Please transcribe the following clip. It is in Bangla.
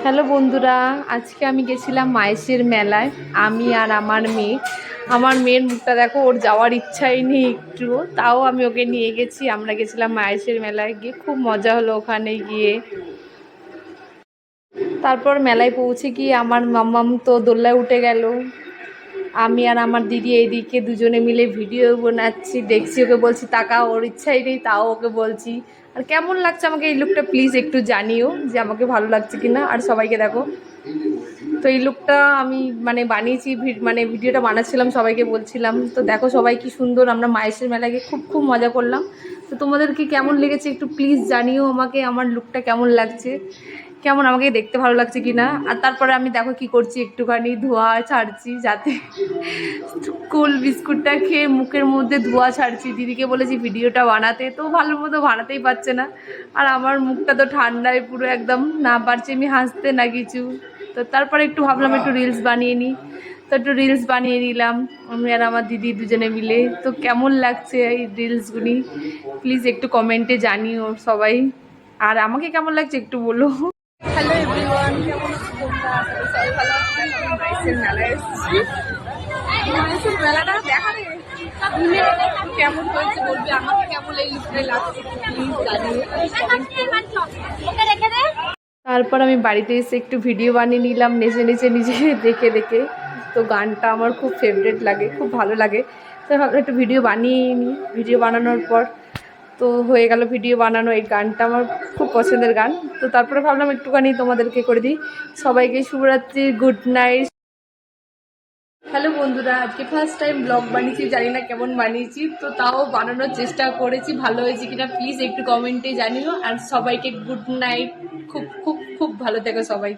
হ্যালো বন্ধুরা, আজকে আমি গেছিলাম মায়েশের মেলায়। আমি আর আমার মেয়ের মুখটা দেখো, ওর যাওয়ার ইচ্ছাই নেই একটু, তাও আমি ওকে নিয়ে গেছি। আমরা গেছিলাম মায়েশের মেলায়, গিয়ে খুব মজা হলো ওখানে গিয়ে। তারপর মেলায় পৌঁছে গিয়ে আমার মাম্মাম তো দোল্লায় উঠে গেল। আমি আর আমার দিদি এইদিকে দুজনে মিলে ভিডিও বানাচ্ছি, দেখছি, ওকে বলছি তাকা, ওর ইচ্ছাই নেই তাও ওকে বলছি। আর কেমন লাগছে আমাকে এই লুকটা প্লিজ একটু জানিও যে আমাকে ভালো লাগছে কিনা। আর সবাইকে দেখো, তো এই লুকটা আমি বানিয়েছি, ভিডিওটা বানাচ্ছিলাম, সবাইকে বলছিলাম। তো দেখো সবাই কি সুন্দর, আমরা মায়েশের মেলায় গিয়ে খুব খুব মজা করলাম। তো তোমাদেরকে কেমন লেগেছে একটু প্লিজ জানিও আমাকে, আমার লুকটা কেমন লাগছে, কেমন আমাকে দেখতে ভালো লাগছে কিনা। আর তারপরে আমি দেখো কি করছি, একটুখানি ধোঁয়া ছাড়ছি যাতে কুল বিস্কুটটা খেয়ে মুখের মধ্যে ধোঁয়া ছাড়ছি। দিদিকে বলেছি ভিডিওটা বানাতে, তো ভালো মতো বানাতেই পারছে না। আর আমার মুখটা তো ঠান্ডায় পুরো একদম, না পারছি আমি হাসতে না কিছু। তো তারপরে একটু ভাবলাম একটু রিলস বানিয়ে নিই, তো একটু রিলস বানিয়ে নিলাম আমি আর আমার দিদি দুজনে মিলে। তো কেমন লাগছে এই রিলসগুলি প্লিজ একটু কমেন্টে জানিও সবাই, আর আমাকে কেমন লাগছে একটু বলো। হ্যালো এভরিওয়ান, কেমন আছো তোমরা? সবাই ভালো আছো? আমি মাইসের মেলায় এসেছি। মাইসের মেলাটা দেখা রে কেমন হয়েছে বলবি, আমাকে কেমন এই লুকটাই লাগছে প্লিজ জানিও। তারপর আমি বাড়িতে এসে একটু ভিডিও বানিয়ে নিলাম, নেচে নেচে নিজে দেখে দেখে। তো গানটা আমার খুব ফেভারিট লাগে, খুব ভালো লাগে। তো ভাবলাম একটু ভিডিও বানিয়ে নিই। ভিডিও বানানোর পর তো হয়ে গেল ভিডিও বানানো। এই গানটা আমার খুব পছন্দের গান। তো তারপরে ভাবলাম একটুখানি তোমাদেরকে করে দিই। সবাইকে শুভরাত্রি, গুড নাইট। হ্যালো বন্ধুরা, আজকে ফার্স্ট টাইম ব্লগ বানিয়েছি, জানি না কেমন বানিয়েছি, তো তাও বানানোর চেষ্টা করেছি, ভালো হয়েছে কিনা প্লিজ একটু কমেন্টে জানিও। আর সবাইকে গুড নাইট, খুব খুব খুব ভালো থেকো সবাই।